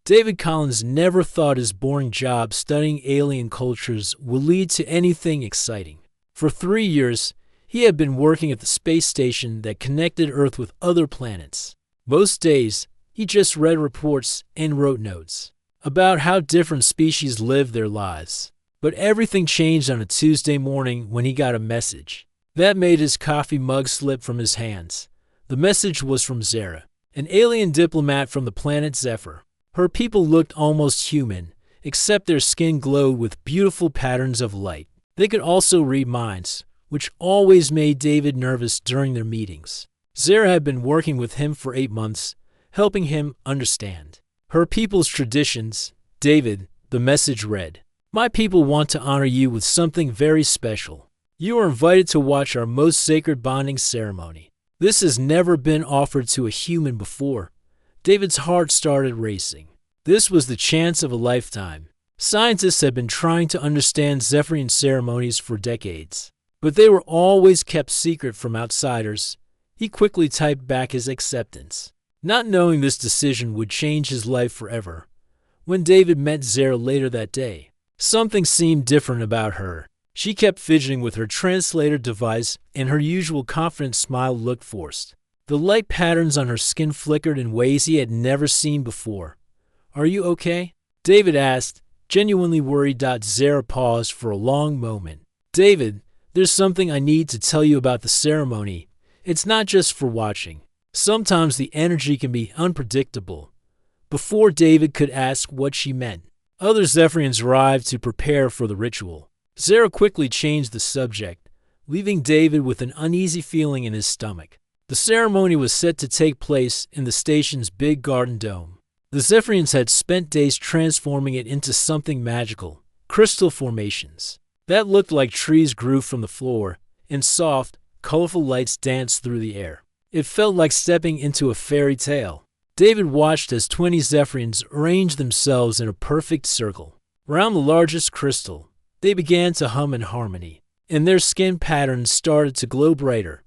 David Collins never thought his boring job studying alien cultures would lead to anything exciting. For 3 years, he had been working at the space station that connected Earth with other planets. Most days, he just read reports and wrote notes about how different species lived their lives. But everything changed on a Tuesday morning when he got a message. That made his coffee mug slip from his hands. The message was from Zara, an alien diplomat from the planet Zephyr. Her people looked almost human, except their skin glowed with beautiful patterns of light. They could also read minds, which always made David nervous during their meetings. Zara had been working with him for 8 months, helping him understand her people's traditions. David, the message read, "My people want to honor you with something very special. You are invited to watch our most sacred bonding ceremony. This has never been offered to a human before." David's heart started racing. This was the chance of a lifetime. Scientists had been trying to understand Zephyrian ceremonies for decades, but they were always kept secret from outsiders. He quickly typed back his acceptance, not knowing this decision would change his life forever. When David met Zara later that day, something seemed different about her. She kept fidgeting with her translator device, and her usual confident smile looked forced. The light patterns on her skin flickered in ways he had never seen before. "Are you okay?" David asked, genuinely worried. Zara paused for a long moment. "David, there's something I need to tell you about the ceremony. It's not just for watching. Sometimes the energy can be unpredictable." Before David could ask what she meant, other Zephyrians arrived to prepare for the ritual. Zara quickly changed the subject, leaving David with an uneasy feeling in his stomach. The ceremony was set to take place in the station's big garden dome. The Zephyrians had spent days transforming it into something magical, crystal formations that looked like trees grew from the floor, and soft, colorful lights danced through the air. It felt like stepping into a fairy tale. David watched as 20 Zephyrians arranged themselves in a perfect circle around the largest crystal. They began to hum in harmony, and their skin patterns started to glow brighter.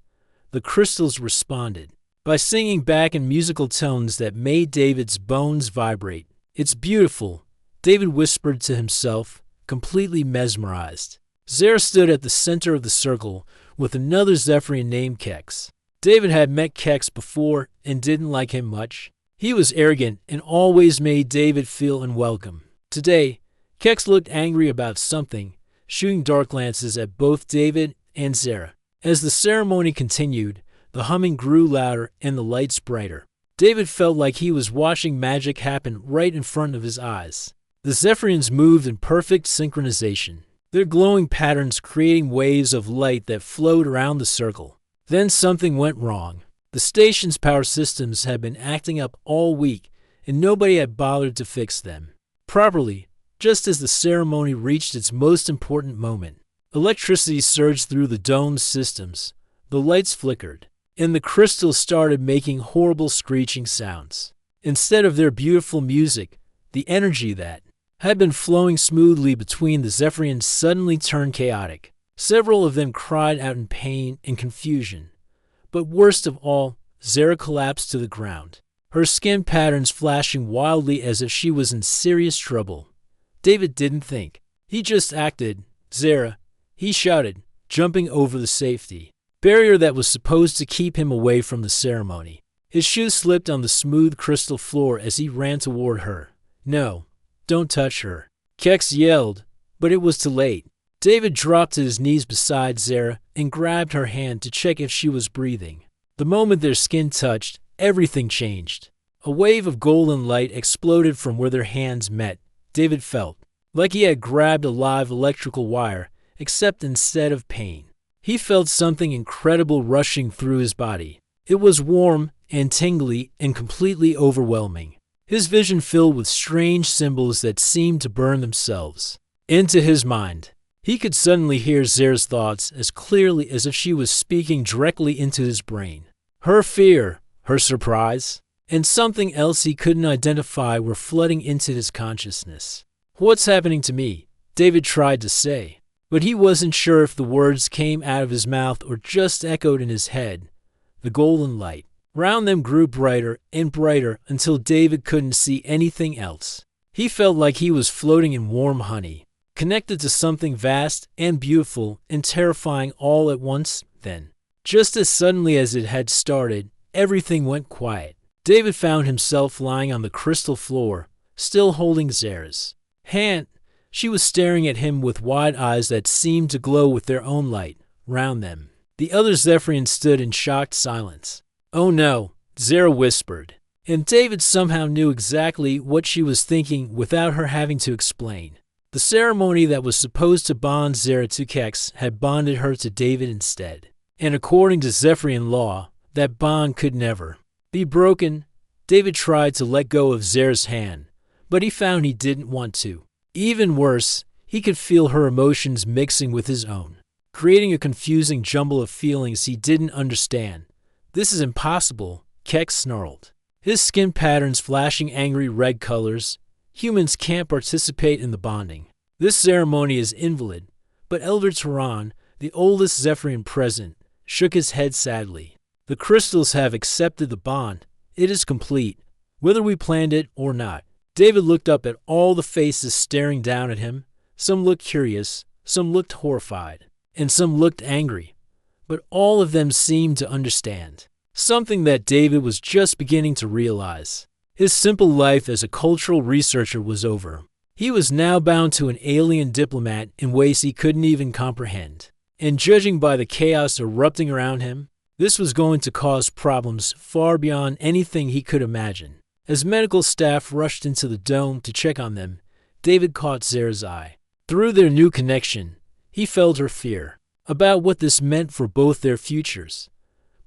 The crystals responded by singing back in musical tones that made David's bones vibrate. "It's beautiful," David whispered to himself, completely mesmerized. Zara stood at the center of the circle with another Zephyrian named Kex. David had met Kex before and didn't like him much. He was arrogant and always made David feel unwelcome. Today, Kex looked angry about something, shooting dark glances at both David and Zara. As the ceremony continued, the humming grew louder and the lights brighter. David felt like he was watching magic happen right in front of his eyes. The Zephyrians moved in perfect synchronization, their glowing patterns creating waves of light that flowed around the circle. Then something went wrong. The station's power systems had been acting up all week, and nobody had bothered to fix them properly. Just as the ceremony reached its most important moment, electricity surged through the dome's systems. The lights flickered, and the crystals started making horrible screeching sounds. Instead of their beautiful music, the energy that had been flowing smoothly between the Zephyrians suddenly turned chaotic. Several of them cried out in pain and confusion. But worst of all, Zara collapsed to the ground, her skin patterns flashing wildly as if she was in serious trouble. David didn't think. He just acted. "Zara," he shouted, jumping over the safety barrier that was supposed to keep him away from the ceremony. His shoes slipped on the smooth crystal floor as he ran toward her. "No, don't touch her," Kex yelled, but it was too late. David dropped to his knees beside Zara and grabbed her hand to check if she was breathing. The moment their skin touched, everything changed. A wave of golden light exploded from where their hands met. David felt like he had grabbed a live electrical wire, except instead of pain, he felt something incredible rushing through his body. It was warm and tingly and completely overwhelming. His vision filled with strange symbols that seemed to burn themselves into his mind. He could suddenly hear Zara's thoughts as clearly as if she was speaking directly into his brain. Her fear, her surprise, and something else he couldn't identify were flooding into his consciousness. "What's happening to me?" David tried to say, but he wasn't sure if the words came out of his mouth or just echoed in his head. The golden light Round them grew brighter and brighter until David couldn't see anything else. He felt like he was floating in warm honey, connected to something vast and beautiful and terrifying all at once. Then, just as suddenly as it had started, everything went quiet. David found himself lying on the crystal floor, still holding Zara's hand. She was staring at him with wide eyes that seemed to glow with their own light. Round them, the other Zephyrians stood in shocked silence. "Oh no," Zara whispered, and David somehow knew exactly what she was thinking without her having to explain. The ceremony that was supposed to bond Zara to Kex had bonded her to David instead. And according to Zephyrian law, that bond could never be broken. David tried to let go of Zara's hand, but he found he didn't want to. Even worse, he could feel her emotions mixing with his own, creating a confusing jumble of feelings he didn't understand. "This is impossible," Kex snarled, his skin patterns flashing angry red colors. "Humans can't participate in the bonding. This ceremony is invalid." But Elder Turan, the oldest Zephyrian present, shook his head sadly. "The crystals have accepted the bond. It is complete, whether we planned it or not." David looked up at all the faces staring down at him. Some looked curious, some looked horrified, and some looked angry. But all of them seemed to understand something that David was just beginning to realize. His simple life as a cultural researcher was over. He was now bound to an alien diplomat in ways he couldn't even comprehend. And judging by the chaos erupting around him, this was going to cause problems far beyond anything he could imagine. As medical staff rushed into the dome to check on them, David caught Zara's eye. Through their new connection, he felt her fear about what this meant for both their futures.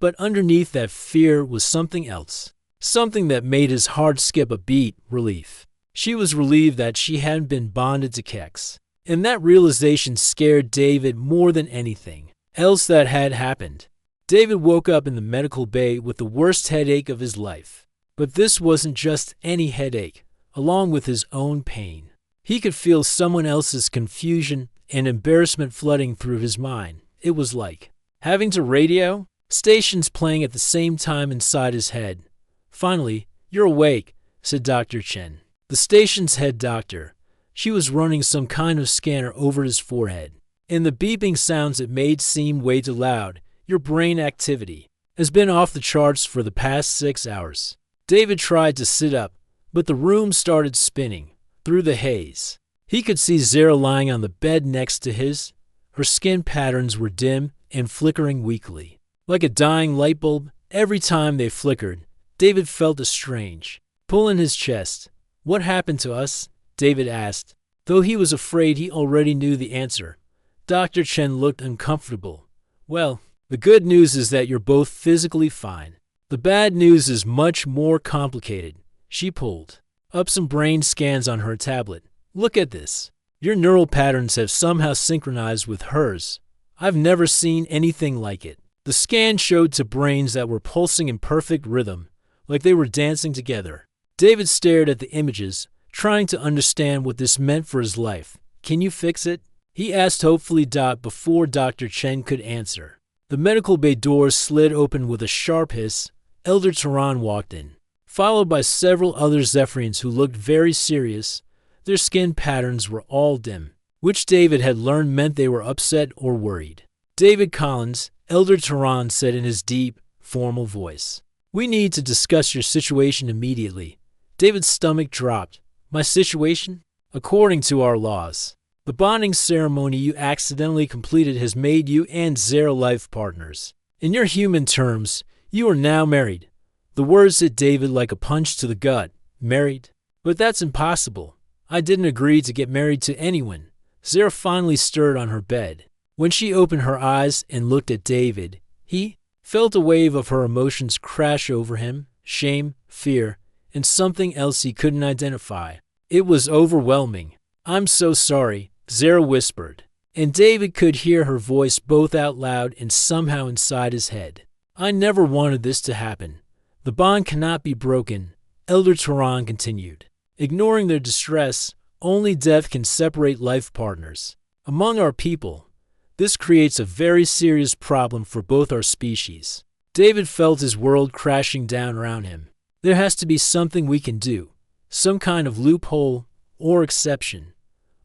But underneath that fear was something else, something that made his heart skip a beat: relief. She was relieved that she hadn't been bonded to Kex, and that realization scared David more than anything else that had happened. David woke up in the medical bay with the worst headache of his life. But this wasn't just any headache. Along with his own pain, he could feel someone else's confusion and embarrassment flooding through his mind. It was like having to radio stations playing at the same time inside his head. "Finally, you're awake," said Dr. Chen, the station's head doctor. She was running some kind of scanner over his forehead, and the beeping sounds it made seemed way too loud. "Your brain activity has been off the charts for the past 6 hours." David tried to sit up, but the room started spinning. Through the haze, he could see Zara lying on the bed next to his. Her skin patterns were dim and flickering weakly, like a dying light bulb. Every time they flickered, David felt a strange pull in his chest. "What happened to us?" David asked, though he was afraid he already knew the answer. Dr. Chen looked uncomfortable. "Well, the good news is that you're both physically fine. The bad news is much more complicated." She pulled up some brain scans on her tablet. "Look at this. Your neural patterns have somehow synchronized with hers. I've never seen anything like it." The scan showed two brains that were pulsing in perfect rhythm, like they were dancing together. David stared at the images, trying to understand what this meant for his life. "Can you fix it?" he asked hopefully. Before Dr. Chen could answer, the medical bay doors slid open with a sharp hiss. Elder Turan walked in, followed by several other Zephyrians who looked very serious. Their skin patterns were all dim, which David had learned meant they were upset or worried. "David Collins," Elder Turan said in his deep, formal voice, "we need to discuss your situation immediately." David's stomach dropped. "My situation? According to our laws, the bonding ceremony you accidentally completed has made you and Zara life partners. In your human terms, you are now married." The words hit David like a punch to the gut. "Married? But that's impossible. I didn't agree to get married to anyone." Zara finally stirred on her bed. When she opened her eyes and looked at David, he felt a wave of her emotions crash over him: shame, fear, and something else he couldn't identify. It was overwhelming. "I'm so sorry," Zara whispered, and David could hear her voice both out loud and somehow inside his head. "I never wanted this to happen. The bond cannot be broken," Elder Turan continued. "Ignoring their distress, only death can separate life partners. Among our people, this creates a very serious problem for both our species." David felt his world crashing down around him. There has to be something we can do. Some kind of loophole or exception.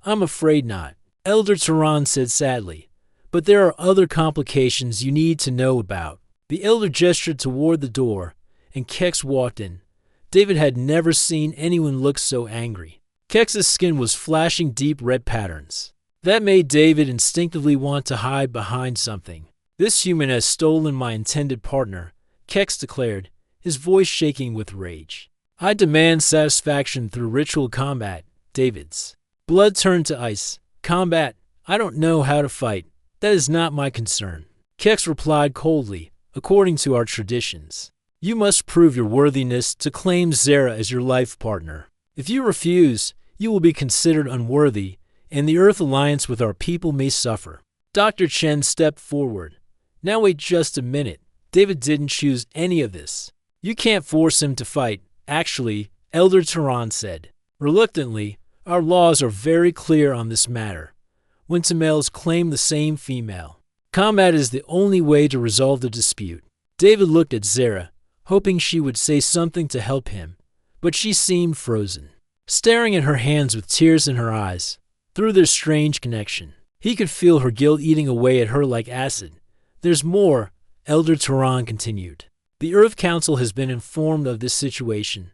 I'm afraid not, Elder Tehran said sadly. But there are other complications you need to know about. The elder gestured toward the door, and Kex walked in. David had never seen anyone look so angry. Kex's skin was flashing deep red patterns. That made David instinctively want to hide behind something. This human has stolen my intended partner, Kex declared, his voice shaking with rage. I demand satisfaction through ritual combat, David's. Blood turned to ice. Combat? I don't know how to fight. That is not my concern. Kex replied coldly, according to our traditions. You must prove your worthiness to claim Zera as your life partner. If you refuse, you will be considered unworthy, and the Earth alliance with our people may suffer. Dr. Chen stepped forward. Now wait just a minute. David didn't choose any of this. You can't force him to fight. Actually, Elder Tehran said. Reluctantly, our laws are very clear on this matter. When two males claim the same female, combat is the only way to resolve the dispute. David looked at Zera, hoping she would say something to help him, but she seemed frozen, staring at her hands with tears in her eyes. Through their strange connection, he could feel her guilt eating away at her like acid. There's more, Elder Tehran continued. The Earth Council has been informed of this situation.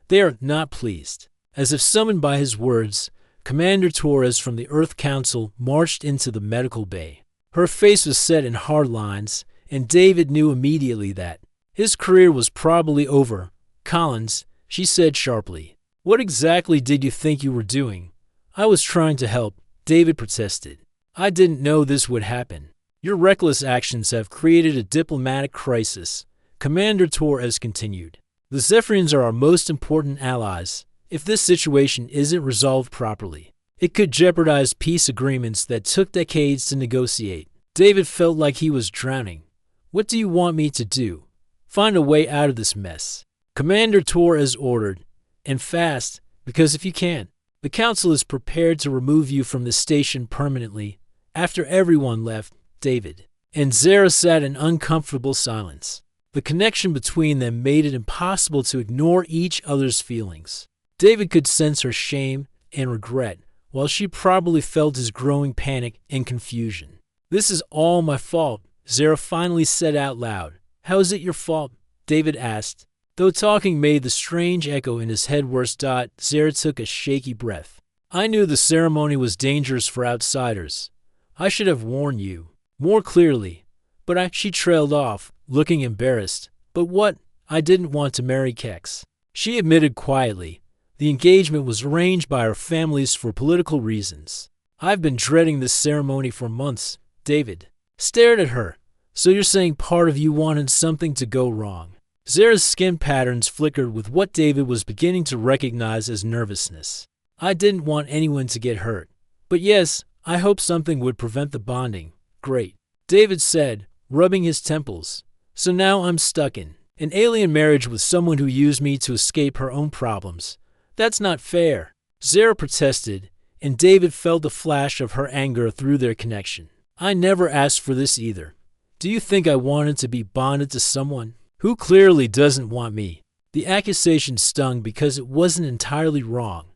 They are not pleased. As if summoned by his words, Commander Torres from the Earth Council marched into the medical bay. Her face was set in hard lines, and David knew immediately that his career was probably over. Collins, she said sharply. What exactly did you think you were doing? I was trying to help, David protested. I didn't know this would happen. Your reckless actions have created a diplomatic crisis, Commander Torres continued. The Zephyrians are our most important allies. If this situation isn't resolved properly, it could jeopardize peace agreements that took decades to negotiate. David felt like he was drowning. What do you want me to do? Find a way out of this mess. Commander Torres ordered, and fast, because if you can't, the council is prepared to remove you from the station permanently. After everyone left, David and Zera sat in uncomfortable silence. The connection between them made it impossible to ignore each other's feelings. David could sense her shame and regret, while she probably felt his growing panic and confusion. This is all my fault, Zera finally said out loud. How is it your fault? David asked. Though talking made the strange echo in his head worse. Zera took a shaky breath. I knew the ceremony was dangerous for outsiders. I should have warned you more clearly. But she trailed off, looking embarrassed. But what? I didn't want to marry Kex. She admitted quietly. The engagement was arranged by our families for political reasons. I've been dreading this ceremony for months. David stared at her. So you're saying part of you wanted something to go wrong? Zera's skin patterns flickered with what David was beginning to recognize as nervousness. I didn't want anyone to get hurt. But yes, I hoped something would prevent the bonding. Great, David said, rubbing his temples. So now I'm stuck in an alien marriage with someone who used me to escape her own problems. That's not fair. Zera protested, and David felt a flash of her anger through their connection. I never asked for this either. Do you think I wanted to be bonded to someone who clearly doesn't want me? The accusation stung because it wasn't entirely wrong.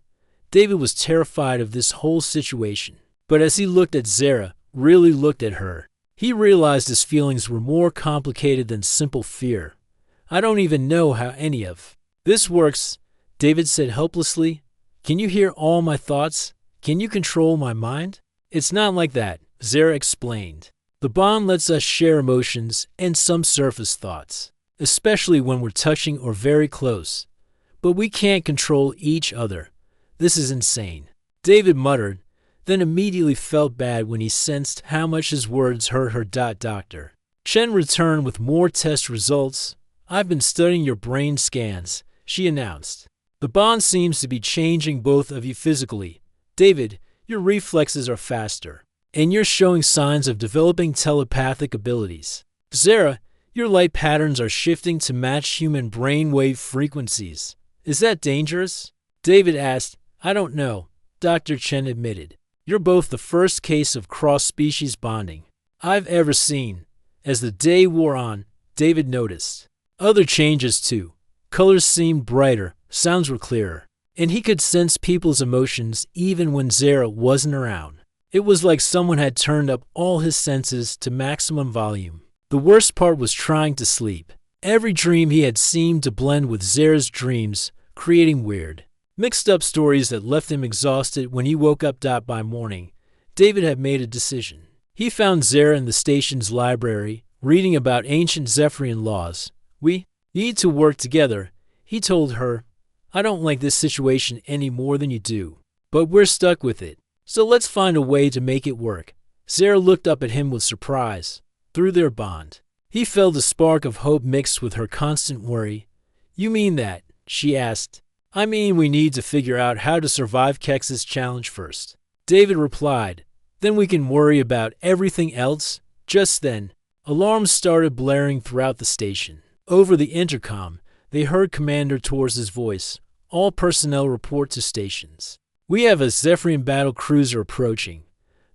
David was terrified of this whole situation. But as he looked at Zera, really looked at her, he realized his feelings were more complicated than simple fear. I don't even know how any of this works, David said helplessly. Can you hear all my thoughts? Can you control my mind? It's not like that, Zera explained. The bond lets us share emotions and some surface thoughts, especially when we're touching or very close. But we can't control each other. This is insane, David muttered, then immediately felt bad when he sensed how much his words hurt her. Dr. Chen returned with more test results. I've been studying your brain scans, she announced. The bond seems to be changing both of you physically. David, your reflexes are faster, and you're showing signs of developing telepathic abilities. Zera, your light patterns are shifting to match human brainwave frequencies. Is that dangerous? David asked. I don't know, Dr. Chen admitted. You're both the first case of cross-species bonding I've ever seen. As the day wore on, David noticed. Other changes too. Colors seemed brighter, sounds were clearer, and he could sense people's emotions even when Zara wasn't around. It was like someone had turned up all his senses to maximum volume. The worst part was trying to sleep. Every dream he had seemed to blend with Zara's dreams, creating weird, mixed-up stories that left him exhausted when he woke up. By morning, David had made a decision. He found Zara in the station's library, reading about ancient Zephyrian laws. "We need to work together," he told her. "I don't like this situation any more than you do, but we're stuck with it. So let's find a way to make it work." Zara looked up at him with surprise. Through their bond, he felt a spark of hope mixed with her constant worry. "You mean that?" she asked. "I mean we need to figure out how to survive Kex's challenge first," David replied. "Then we can worry about everything else." Just then, alarms started blaring throughout the station. Over the intercom, they heard Commander Torres' voice. "All personnel report to stations. We have a Zephyrian battle cruiser approaching.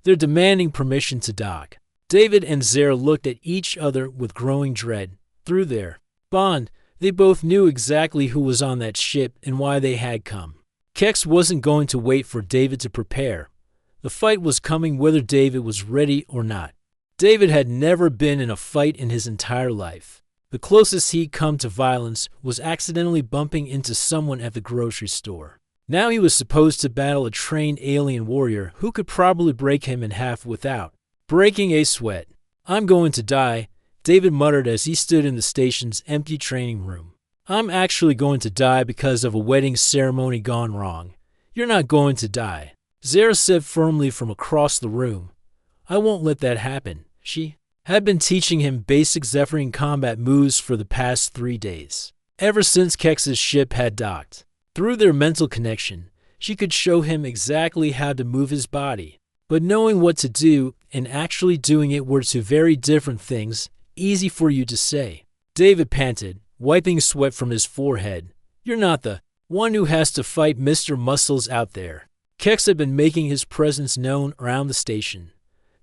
They're demanding permission to dock." David and Zara looked at each other with growing dread. Through their bond, they both knew exactly who was on that ship and why they had come. Kex wasn't going to wait for David to prepare. The fight was coming whether David was ready or not. David had never been in a fight in his entire life. The closest he'd come to violence was accidentally bumping into someone at the grocery store. Now he was supposed to battle a trained alien warrior who could probably break him in half without breaking a sweat. "I'm going to die," David muttered as he stood in the station's empty training room. "I'm actually going to die because of a wedding ceremony gone wrong." "You're not going to die," Zara said firmly from across the room. "I won't let that happen." She had been teaching him basic Zephyrian combat moves for the past 3 days, ever since Kex's ship had docked. Through their mental connection, she could show him exactly how to move his body. But knowing what to do and actually doing it were two very different things, easy for you to say. David panted, wiping sweat from his forehead. "You're not the one who has to fight Mr. Muscles out there." Kex had been making his presence known around the station.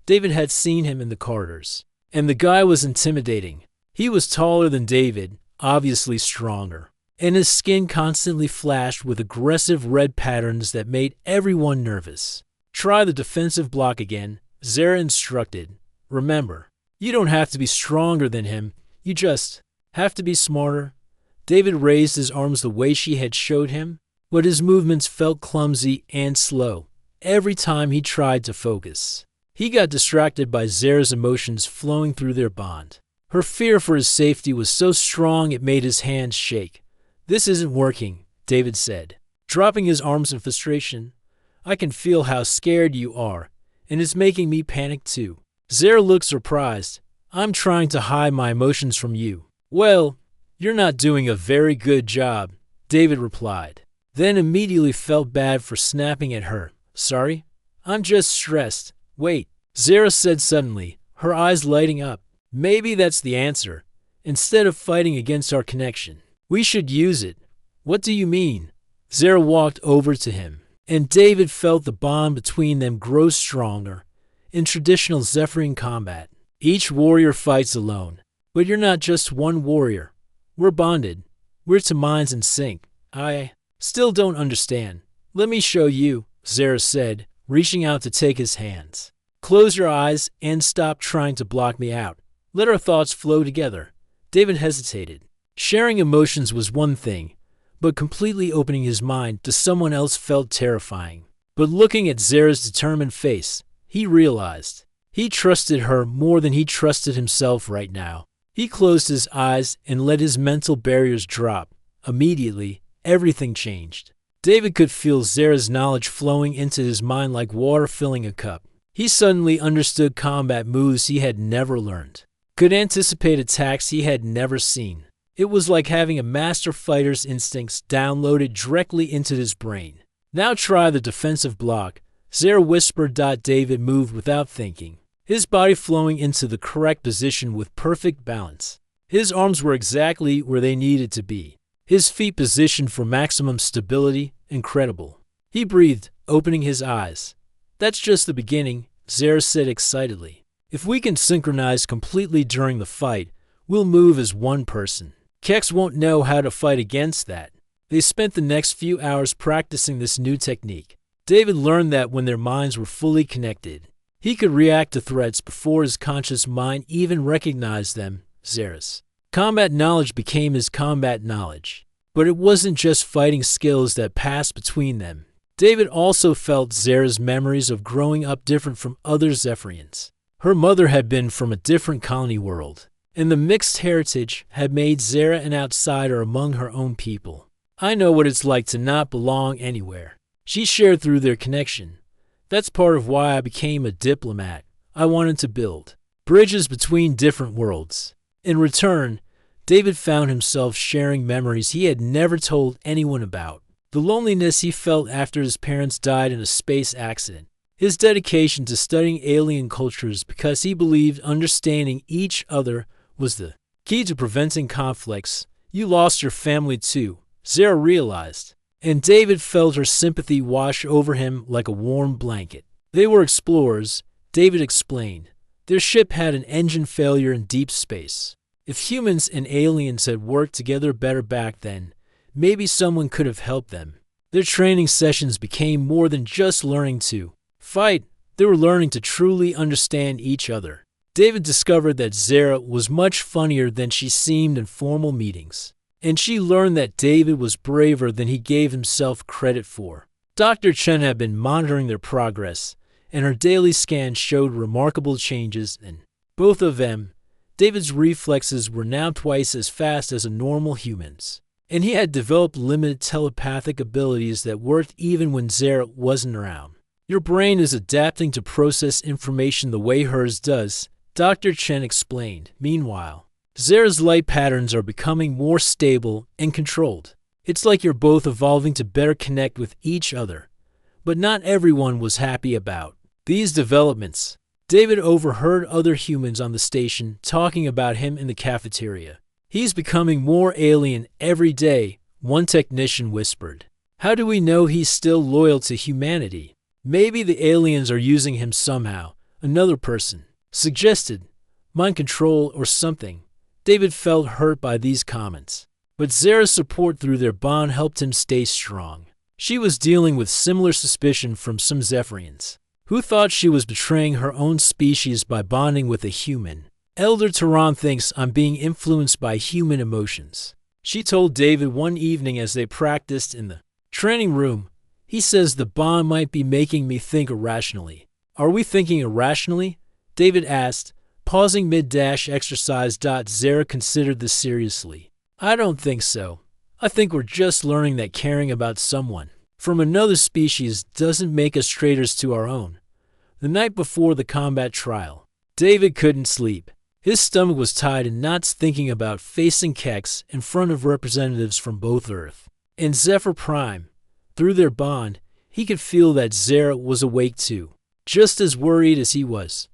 David had seen him in the corridors, and the guy was intimidating. He was taller than David, obviously stronger, and his skin constantly flashed with aggressive red patterns that made everyone nervous. "Try the defensive block again," Zara instructed. "Remember, you don't have to be stronger than him, you just have to be smarter." David raised his arms the way she had showed him, but his movements felt clumsy and slow every time he tried to focus. He got distracted by Zara's emotions flowing through their bond. Her fear for his safety was so strong it made his hands shake. "This isn't working," David said, dropping his arms in frustration. "I can feel how scared you are, and it's making me panic too." Zara looked surprised. "I'm trying to hide my emotions from you." "Well, you're not doing a very good job," David replied, then immediately felt bad for snapping at her. "Sorry? I'm just stressed." "Wait," Zara said suddenly, her eyes lighting up. "Maybe that's the answer. Instead of fighting against our connection, we should use it." "What do you mean?" Zara walked over to him, and David felt the bond between them grow stronger. In traditional Zephyrian combat, each warrior fights alone. But you're not just one warrior. We're bonded. We're two minds in sync. "I still don't understand." "Let me show you," Zara said, reaching out to take his hands. "Close your eyes and stop trying to block me out. Let our thoughts flow together." David hesitated. Sharing emotions was one thing, but completely opening his mind to someone else felt terrifying. But looking at Zara's determined face, he realized he trusted her more than he trusted himself right now. He closed his eyes and let his mental barriers drop. Immediately, everything changed. David could feel Zara's knowledge flowing into his mind like water filling a cup. He suddenly understood combat moves he had never learned, could anticipate attacks he had never seen. It was like having a master fighter's instincts downloaded directly into his brain. "Now try the defensive block," Zara whispered. David moved without thinking, his body flowing into the correct position with perfect balance. His arms were exactly where they needed to be, his feet positioned for maximum stability. Incredible. He breathed, opening his eyes. "That's just the beginning," Zara said excitedly. "If we can synchronize completely during the fight, We'll move as one person. Kex won't know how to fight against that. They spent the next few hours practicing this new technique. David learned that when their minds were fully connected, he could react to threats before his conscious mind even recognized them. Zera's combat knowledge became his combat knowledge. But it wasn't just fighting skills that passed between them. David also felt Zera's memories of growing up different from other Zephyrians. Her mother had been from a different colony world, and the mixed heritage had made Zera an outsider among her own people. I know what it's like to not belong anywhere. She shared through their connection. That's part of why I became a diplomat. I wanted to build bridges between different worlds. In return, David found himself sharing memories he had never told anyone about. The loneliness he felt after his parents died in a space accident. His dedication to studying alien cultures because he believed understanding each other was the key to preventing conflicts. You lost your family too, Zera realized. And David felt her sympathy wash over him like a warm blanket. They were explorers, David explained. Their ship had an engine failure in deep space. If humans and aliens had worked together better back then, maybe someone could have helped them. Their training sessions became more than just learning to fight. They were learning to truly understand each other. David discovered that Zera was much funnier than she seemed in formal meetings. And she learned that David was braver than he gave himself credit for. Dr. Chen had been monitoring their progress, and her daily scans showed remarkable changes in both of them. David's reflexes were now twice as fast as a normal human's, and he had developed limited telepathic abilities that worked even when Zera wasn't around. Your brain is adapting to process information the way hers does, Dr. Chen explained. Meanwhile, Zera's light patterns are becoming more stable and controlled. It's like you're both evolving to better connect with each other. But not everyone was happy about these developments. David overheard other humans on the station talking about him in the cafeteria. He's becoming more alien every day, one technician whispered. How do we know he's still loyal to humanity? Maybe the aliens are using him somehow, another person suggested. Mind control or something. David felt hurt by these comments. But Zera's support through their bond helped him stay strong. She was dealing with similar suspicion from some Zephyrians, who thought she was betraying her own species by bonding with a human. Elder Tehran thinks I'm being influenced by human emotions, she told David one evening as they practiced in the training room. He says the bond might be making me think irrationally. Are we thinking irrationally? David asked, pausing mid-exercise. Zera considered this seriously. I don't think so. I think we're just learning that caring about someone from another species doesn't make us traitors to our own. The night before the combat trial, David couldn't sleep. His stomach was tied in knots thinking about facing Kex in front of representatives from both Earth and Zephyr Prime. Through their bond, he could feel that Zera was awake too, just as worried as he was.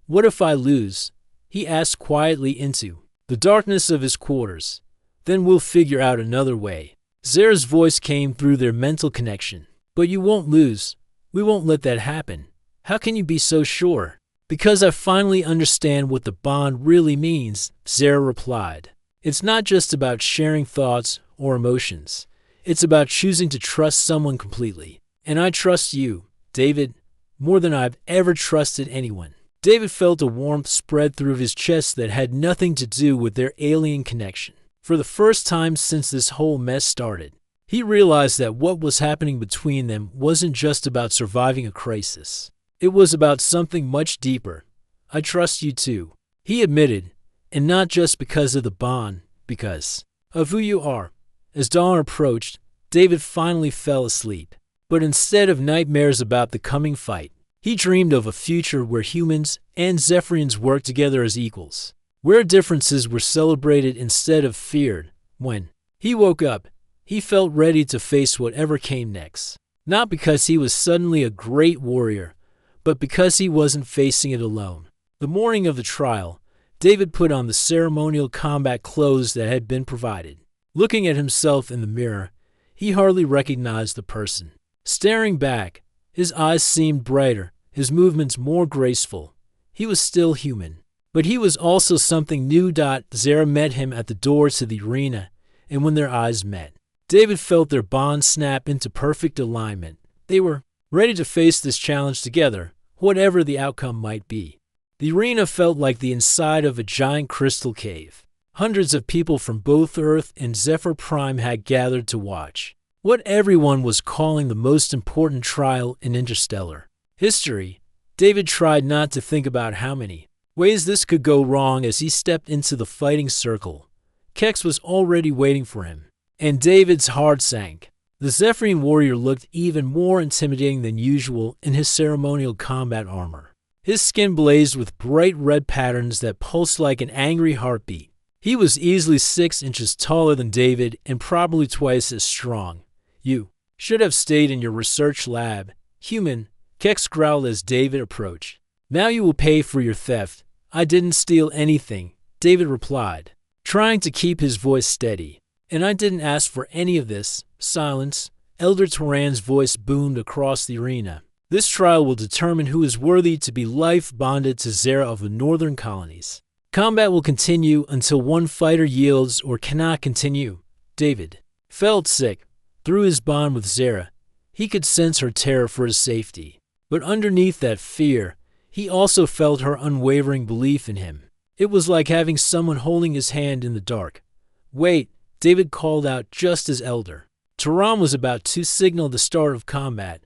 What if I lose? He asked quietly into the darkness of his quarters. Then we'll figure out another way. Zera's voice came through their mental connection. But you won't lose. We won't let that happen. How can you be so sure? Because I finally understand what the bond really means, Zera replied. It's not just about sharing thoughts or emotions. It's about choosing to trust someone completely. And I trust you, David, more than I've ever trusted anyone. David felt a warmth spread through his chest that had nothing to do with their alien connection. For the first time since this whole mess started, he realized that what was happening between them wasn't just about surviving a crisis. It was about something much deeper. I trust you too, he admitted, and not just because of the bond, because of who you are. As dawn approached, David finally fell asleep. But instead of nightmares about the coming fight, he dreamed of a future where humans and Zephyrians worked together as equals, where differences were celebrated instead of feared. When he woke up, he felt ready to face whatever came next. Not because he was suddenly a great warrior, but because he wasn't facing it alone. The morning of the trial, David put on the ceremonial combat clothes that had been provided. Looking at himself in the mirror, he hardly recognized the person. Staring back, his eyes seemed brighter, his movements more graceful. He was still human, But he was also something new. Zara met him at the door to the arena, and when their eyes met, David felt their bond snap into perfect alignment. They were ready to face this challenge together, whatever the outcome might be. The arena felt like the inside of a giant crystal cave. Hundreds of people from both Earth and Zephyr Prime had gathered to watch what everyone was calling the most important trial in interstellar history. David tried not to think about how many ways this could go wrong as he stepped into the fighting circle. Kex was already waiting for him, and David's heart sank. The Zephyrian warrior looked even more intimidating than usual in his ceremonial combat armor. His skin blazed with bright red patterns that pulsed like an angry heartbeat. He was easily 6 inches taller than David and probably twice as strong. "You should have stayed in your research lab, human," Kex growled as David approached. "Now you will pay for your theft." "I didn't steal anything," David replied, trying to keep his voice steady. "And I didn't ask for any of this." Silence. Elder Turan's voice boomed across the arena. "This trial will determine who is worthy to be life-bonded to Zara of the northern colonies. Combat will continue until one fighter yields or cannot continue." David felt sick. Through his bond with Zara, he could sense her terror for his safety. But underneath that fear, he also felt her unwavering belief in him. It was like having someone holding his hand in the dark. "Wait," David called out just as Elder Turan was about to signal the start of combat.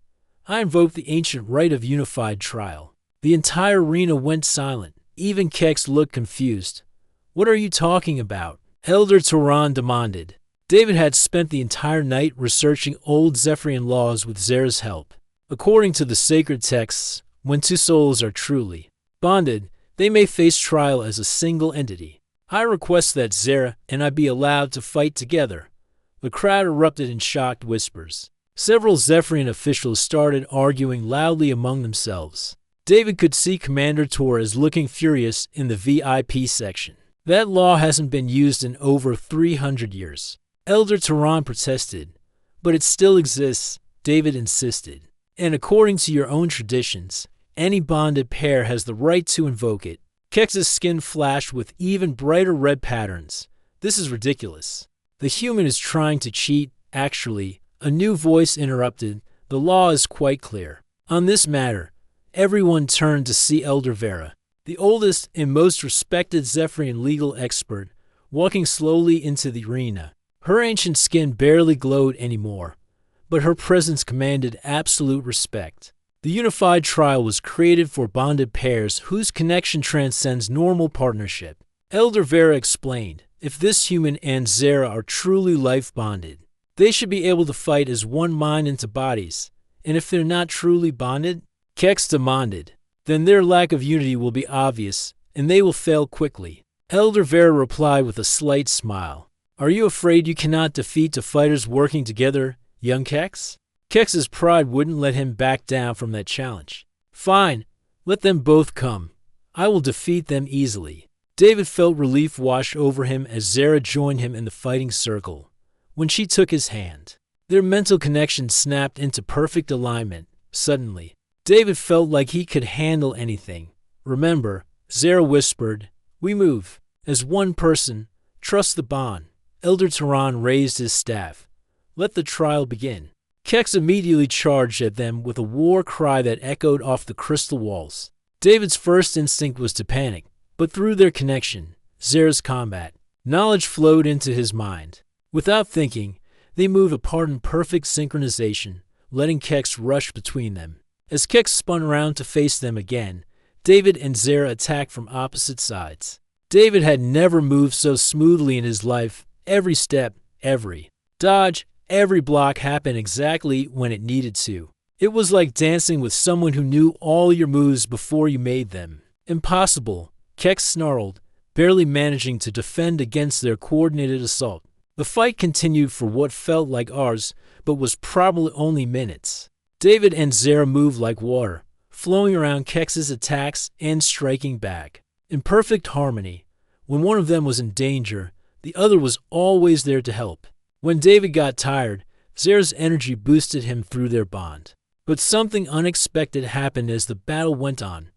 "I invoke the ancient right of unified trial." The entire arena went silent. Even Kex looked confused. "What are you talking about?" Elder Turan demanded. David had spent the entire night researching old Zephyrian laws with Zara's help. According to the sacred texts, when two souls are truly bonded, they may face trial as a single entity. "I request that Zara and I be allowed to fight together." The crowd erupted in shocked whispers. Several Zephyrian officials started arguing loudly among themselves. David could see Commander Torres looking furious in the VIP section. "That law hasn't been used in over 300 years. Elder Turan protested. "But it still exists," David insisted. "And according to your own traditions, any bonded pair has the right to invoke it." Kex's skin flashed with even brighter red patterns. "This is ridiculous. The human is trying to cheat." "Actually," a new voice interrupted, "the law is quite clear on this matter." Everyone turned to see Elder Vera, the oldest and most respected Zephyrian legal expert, walking slowly into the arena. Her ancient skin barely glowed anymore, but her presence commanded absolute respect. The unified trial was created for bonded pairs whose connection transcends normal partnership. Elder Vera explained, "If this human and Zara are truly life-bonded, they should be able to fight as one mind into bodies. And if they're not truly bonded," Kex demanded, "then their lack of unity will be obvious, and they will fail quickly." Elder Vera replied with a slight smile, "Are you afraid you cannot defeat the fighters working together, young Kex?" Kex's pride wouldn't let him back down from that challenge. "Fine, let them both come. I will defeat them easily." David felt relief wash over him as Zara joined him in the fighting circle. When she took his hand, their mental connection snapped into perfect alignment. Suddenly, David felt like he could handle anything. "Remember," Zara whispered, "we move as one person. Trust the bond." Elder Turan raised his staff. "Let the trial begin." Kex immediately charged at them with a war cry that echoed off the crystal walls. David's first instinct was to panic, but through their connection, Zara's combat, knowledge flowed into his mind. Without thinking, they moved apart in perfect synchronization, letting Kex rush between them. As Kex spun around to face them again, David and Zara attacked from opposite sides. David had never moved so smoothly in his life. Every step, every dodge, every block happened exactly when it needed to. It was like dancing with someone who knew all your moves before you made them. "Impossible," Kex snarled, barely managing to defend against their coordinated assault. The fight continued for what felt like hours, but was probably only minutes. David and Zara moved like water, flowing around Kex's attacks and striking back. In perfect harmony, when one of them was in danger, the other was always there to help. When David got tired, Zara's energy boosted him through their bond. But something unexpected happened as the battle went on.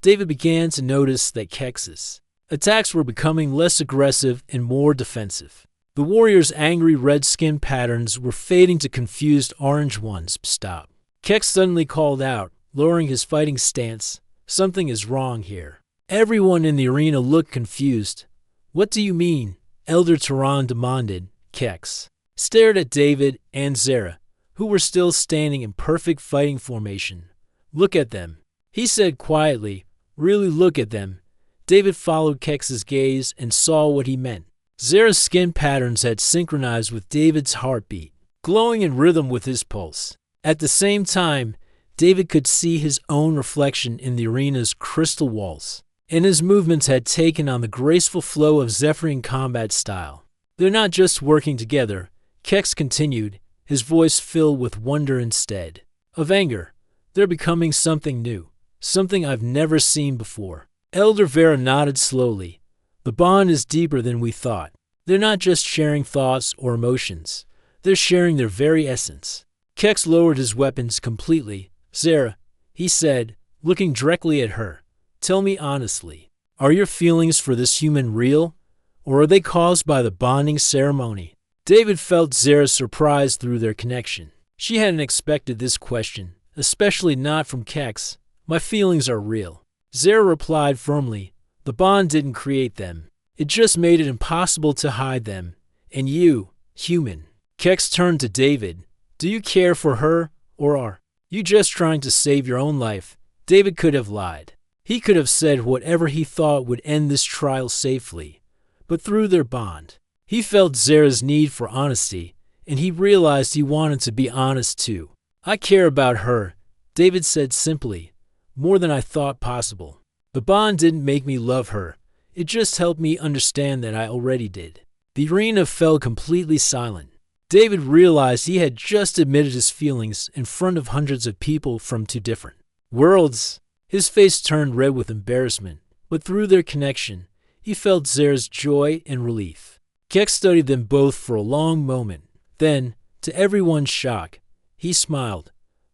David began to notice that Kex's attacks were becoming less aggressive and more defensive. The warrior's angry red skin patterns were fading to confused orange ones. Stop. Kex suddenly called out, lowering his fighting stance. Something is wrong here. Everyone in the arena looked confused. What do you mean? Elder Tehran demanded. Kex stared at David and Zara, who were still standing in perfect fighting formation. Look at them, he said quietly. Really look at them. David followed Kex's gaze and saw what he meant. Zara's skin patterns had synchronized with David's heartbeat, glowing in rhythm with his pulse. At the same time, David could see his own reflection in the arena's crystal walls, and his movements had taken on the graceful flow of Zephyrian combat style. They're not just working together, Kex continued, his voice filled with wonder instead of anger. They're becoming something new, something I've never seen before. Elder Vera nodded slowly. The bond is deeper than we thought. They're not just sharing thoughts or emotions. They're sharing their very essence. Kex lowered his weapons completely. Zara, he said, looking directly at her, tell me honestly, are your feelings for this human real, or are they caused by the bonding ceremony? David felt Zara's surprise through their connection. She hadn't expected this question, especially not from Kex. My feelings are real. Zara replied firmly. The bond didn't create them. It just made it impossible to hide them. And you, human. Kex turned to David. Do you care for her, or are you just trying to save your own life? David could have lied. He could have said whatever he thought would end this trial safely. But through their bond, he felt Zara's need for honesty, and he realized he wanted to be honest too. I care about her, David said simply, more than I thought possible. The bond didn't make me love her. It just helped me understand that I already did. The arena fell completely silent. David realized he had just admitted his feelings in front of hundreds of people from two different worlds. His face turned red with embarrassment, but through their connection, he felt Zara's joy and relief. Kex studied them both for a long moment. Then, to everyone's shock, he smiled.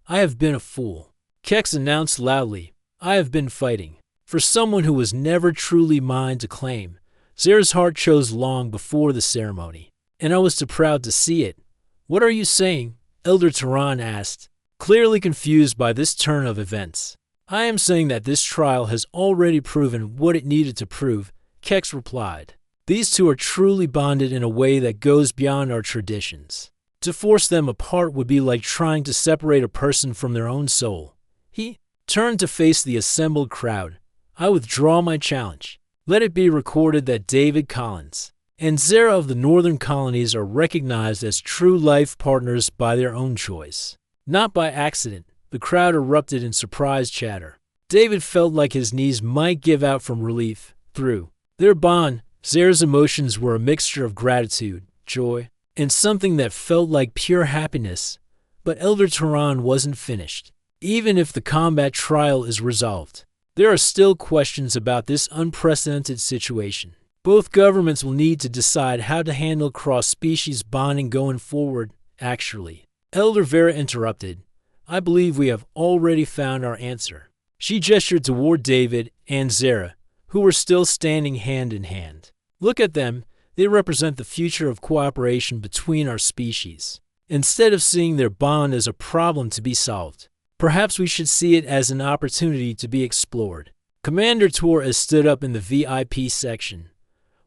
I have been a fool. Kex announced loudly, I have been fighting. For someone who was never truly mine to claim, Zara's heart chose long before the ceremony, and I was too proud to see it. What are you saying? Elder Tehran asked, clearly confused by this turn of events. I am saying that this trial has already proven what it needed to prove, Kex replied. These two are truly bonded in a way that goes beyond our traditions. To force them apart would be like trying to separate a person from their own soul. He turned to face the assembled crowd. I withdraw my challenge. Let it be recorded that David Collins and Zara of the Northern Colonies are recognized as true life partners by their own choice, not by accident. The crowd erupted in surprised chatter. David felt like his knees might give out from relief. Through their bond, Zara's emotions were a mixture of gratitude, joy, and something that felt like pure happiness. But Elder Tehran wasn't finished. Even if the combat trial is resolved, there are still questions about this unprecedented situation. Both governments will need to decide how to handle cross-species bonding going forward. Actually, Elder Vera interrupted. I believe we have already found our answer. She gestured toward David and Zara, who were still standing hand in hand. Look at them. They represent the future of cooperation between our species. Instead of seeing their bond as a problem to be solved, perhaps we should see it as an opportunity to be explored. Commander Torres stood up in the VIP section.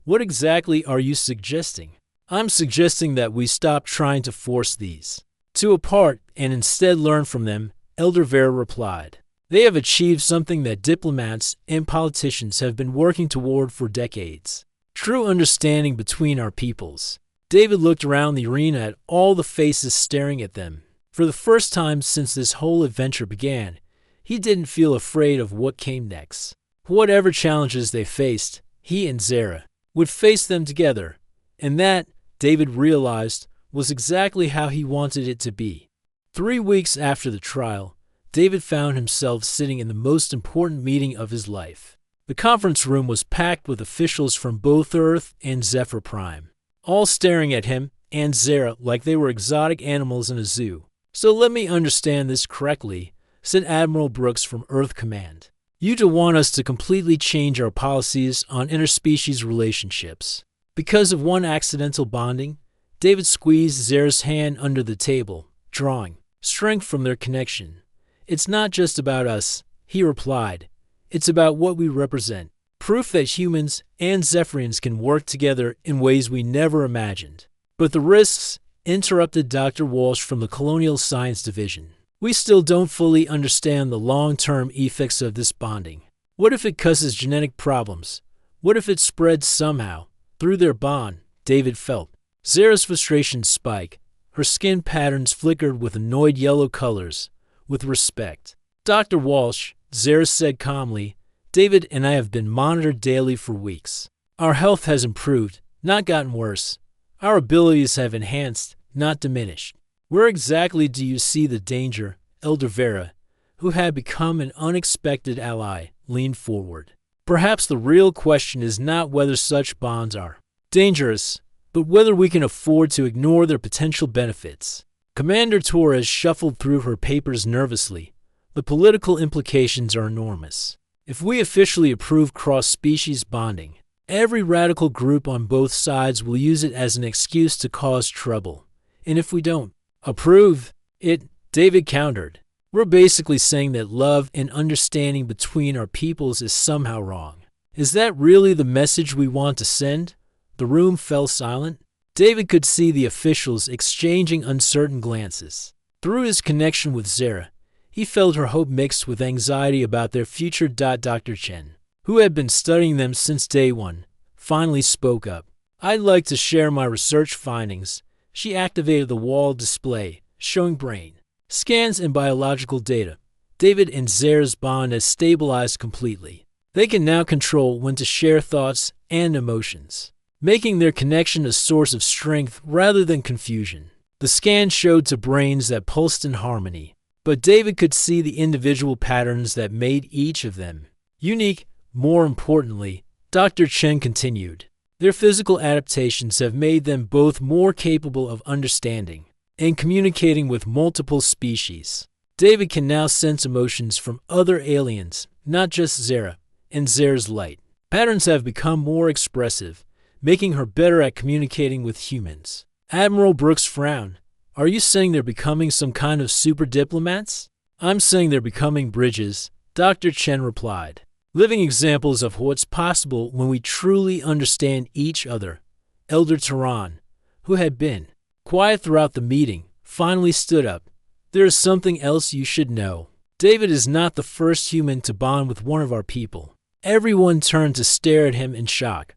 What exactly are you suggesting? I'm suggesting that we stop trying to force these two apart and instead learn from them, Elder Vera replied. They have achieved something that diplomats and politicians have been working toward for decades. True understanding between our peoples. David looked around the arena at all the faces staring at them. For the first time since this whole adventure began, he didn't feel afraid of what came next. Whatever challenges they faced, he and Zara would face them together, and that, David realized, was exactly how he wanted it to be. 3 weeks after the trial, David found himself sitting in the most important meeting of his life. The conference room was packed with officials from both Earth and Zephyr Prime, all staring at him and Zara like they were exotic animals in a zoo. So let me understand this correctly, said Admiral Brooks from Earth Command. You don't want us to completely change our policies on interspecies relationships. Because of one accidental bonding, David squeezed Zara's hand under the table, drawing strength from their connection. It's not just about us, he replied. It's about what we represent. Proof that humans and Zephyrians can work together in ways we never imagined. But the risks, interrupted Dr. Walsh from the Colonial Science Division. We still don't fully understand the long-term effects of this bonding. What if it causes genetic problems? What if it spreads somehow through their bond? David felt Zara's frustration spike. Her skin patterns flickered with annoyed yellow colors. With respect, Dr. Walsh, Zara said calmly, David and I have been monitored daily for weeks. Our health has improved, not gotten worse. Our abilities have enhanced, not diminished. Where exactly do you see the danger? Elder Vera, who had become an unexpected ally, leaned forward. Perhaps the real question is not whether such bonds are dangerous, but whether we can afford to ignore their potential benefits. Commander Torres shuffled through her papers nervously. The political implications are enormous. If we officially approve cross-species bonding, every radical group on both sides will use it as an excuse to cause trouble. And if we don't approve it, David countered, we're basically saying that love and understanding between our peoples is somehow wrong. Is that really the message we want to send? The room fell silent. David could see the officials exchanging uncertain glances. Through his connection with Zara, he felt her hope mixed with anxiety about their future. Dr. Chen, who had been studying them since day one, finally spoke up. I'd like to share my research findings. She activated the wall display, showing brain scans and biological data. David and Zara's bond has stabilized completely. They can now control when to share thoughts and emotions, making their connection a source of strength rather than confusion. The scan showed to brains that pulsed in harmony, but David could see the individual patterns that made each of them unique. More importantly, Dr. Chen continued, their physical adaptations have made them both more capable of understanding and communicating with multiple species. David can now sense emotions from other aliens, not just Zara, and Zara's light patterns have become more expressive, making her better at communicating with humans. Admiral Brooks frowned. Are you saying they're becoming some kind of super diplomats? I'm saying they're becoming bridges, Dr. Chen replied. Living examples of what's possible when we truly understand each other. Elder Tehran, who had been quiet throughout the meeting, finally stood up. There is something else you should know. David is not the first human to bond with one of our people. Everyone turned to stare at him in shock.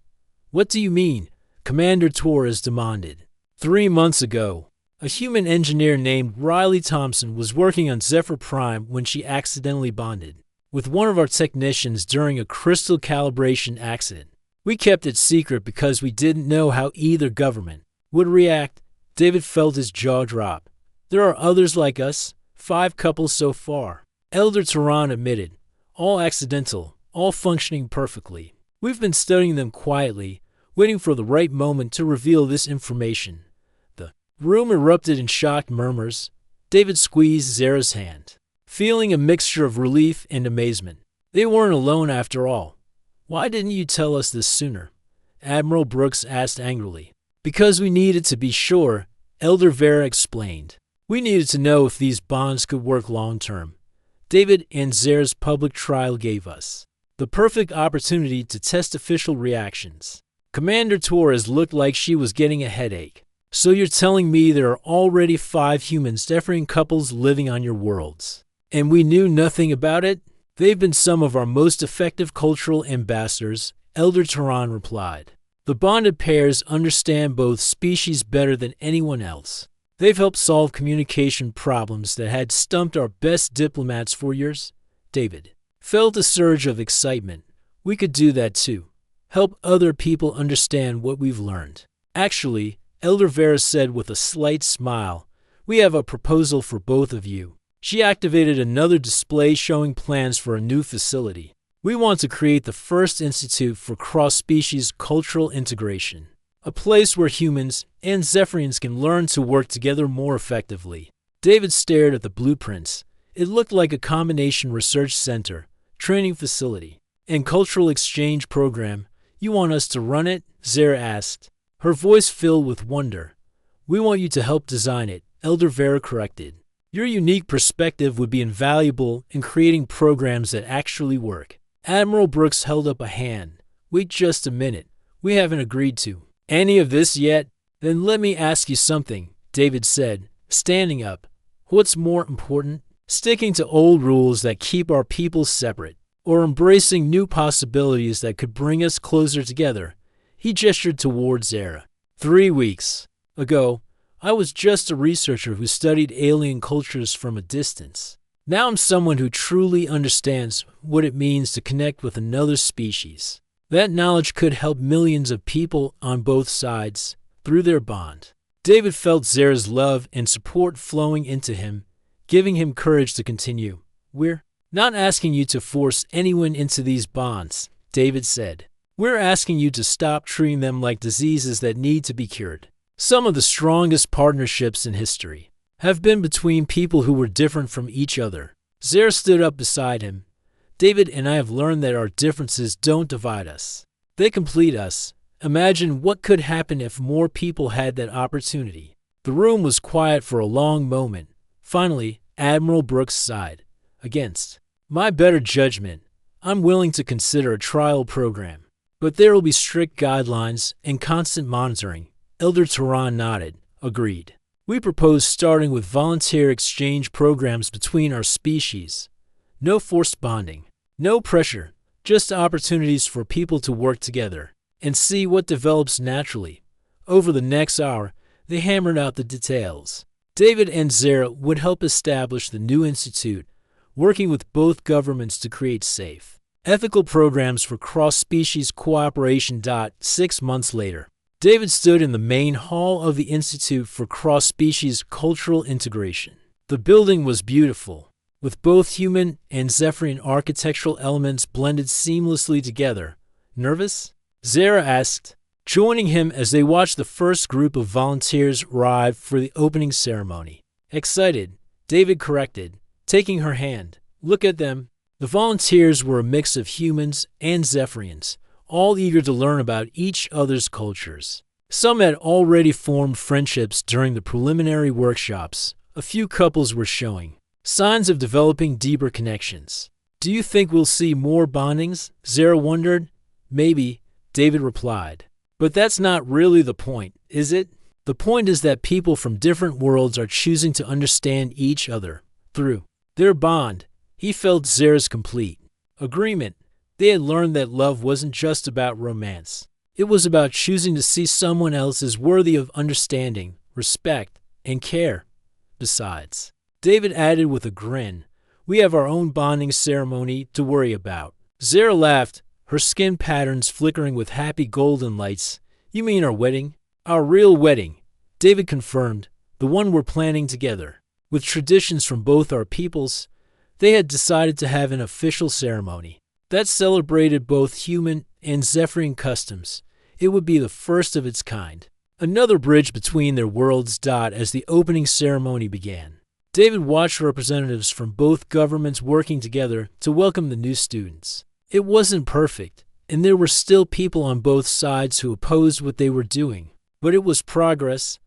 What do you mean? Commander Torres demanded. 3 months ago, a human engineer named Riley Thompson was working on Zephyr Prime when she accidentally bonded with one of our technicians during a crystal calibration accident. We kept it secret because we didn't know how either government would react. David felt his jaw drop. There are others like us, 5 couples so far. Elder Tehran admitted, all accidental, all functioning perfectly. We've been studying them quietly, waiting for the right moment to reveal this information. The room erupted in shocked murmurs. David squeezed Zara's hand, feeling a mixture of relief and amazement. They weren't alone after all. Why didn't you tell us this sooner? Admiral Brooks asked angrily. Because we needed to be sure, Elder Vera explained. We needed to know if these bonds could work long-term. David and Zara's public trial gave us the perfect opportunity to test official reactions. Commander Torres looked like she was getting a headache. So you're telling me there are already 5 human differing couples living on your worlds, and we knew nothing about it? They've been some of our most effective cultural ambassadors, Elder Tehran replied. The bonded pairs understand both species better than anyone else. They've helped solve communication problems that had stumped our best diplomats for years. David felt a surge of excitement. We could do that too. Help other people understand what we've learned. Actually, Elder Vera said with a slight smile, we have a proposal for both of you. She activated another display showing plans for a new facility. We want to create the first institute for cross-species cultural integration, a place where humans and Zephyrians can learn to work together more effectively. David stared at the blueprints. It looked like a combination research center, training facility, and cultural exchange program. You want us to run it? Zara asked, her voice filled with wonder. We want you to help design it, Elder Vera corrected. Your unique perspective would be invaluable in creating programs that actually work. Admiral Brooks held up a hand. Wait just a minute. We haven't agreed to any of this yet. Then let me ask you something, David said, standing up. What's more important? Sticking to old rules that keep our people separate, or embracing new possibilities that could bring us closer together? He gestured towards Zara. 3 weeks ago, I was just a researcher who studied alien cultures from a distance. Now I'm someone who truly understands what it means to connect with another species. That knowledge could help millions of people on both sides through their bond. David felt Zara's love and support flowing into him, giving him courage to continue. We're not asking you to force anyone into these bonds, David said. We're asking you to stop treating them like diseases that need to be cured. Some of the strongest partnerships in history have been between people who were different from each other. Zara stood up beside him. David and I have learned that our differences don't divide us. They complete us. Imagine what could happen if more people had that opportunity. The room was quiet for a long moment. Finally, Admiral Brooks sighed. Against my better judgment, I'm willing to consider a trial program. But there will be strict guidelines and constant monitoring. Elder Tehran nodded. Agreed. We propose starting with volunteer exchange programs between our species. No forced bonding. No pressure. Just opportunities for people to work together and see what develops naturally. Over the next hour, they hammered out the details. David and Zara would help establish the new institute, working with both governments to create safe, ethical programs for cross-species cooperation. 6 months later, David stood in the main hall of the Institute for Cross-Species Cultural Integration. The building was beautiful, with both human and Zephyrian architectural elements blended seamlessly together. Nervous? Zara asked, joining him as they watched the first group of volunteers arrive for the opening ceremony. Excited, David corrected, taking her hand. Look at them. The volunteers were a mix of humans and Zephyrians, all eager to learn about each other's cultures. Some had already formed friendships during the preliminary workshops. A few couples were showing signs of developing deeper connections. Do you think we'll see more bondings? Zara wondered. Maybe, David replied. But that's not really the point, is it? The point is that people from different worlds are choosing to understand each other through their bond. He felt Zara's complete agreement. They had learned that love wasn't just about romance. It was about choosing to see someone else as worthy of understanding, respect, and care. Besides, David added with a grin, we have our own bonding ceremony to worry about. Zara laughed, her skin patterns flickering with happy golden lights. You mean our wedding? Our real wedding, David confirmed, the one we're planning together. With traditions from both our peoples, they had decided to have an official ceremony that celebrated both human and Zephyrian customs. It would be the first of its kind. Another bridge between their worlds. As the opening ceremony began, David watched representatives from both governments working together to welcome the new students. It wasn't perfect, and there were still people on both sides who opposed what they were doing. But it was progress.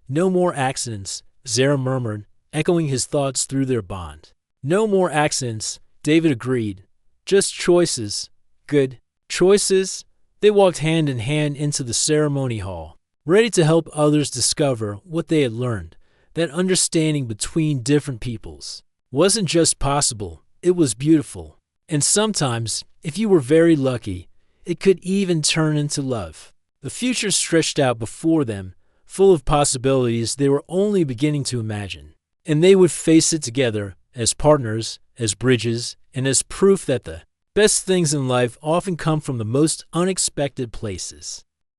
No more accidents, Zara murmured, echoing his thoughts through their bond. No more accidents, David agreed. Just choices. Good. Choices? They walked hand in hand into the ceremony hall, ready to help others discover what they had learned. That understanding between different peoples wasn't just possible, it was beautiful. And sometimes, if you were very lucky, it could even turn into love. The future stretched out before them, full of possibilities they were only beginning to imagine. And they would face it together, as partners, as bridges, and as proof that the best things in life often come from the most unexpected places.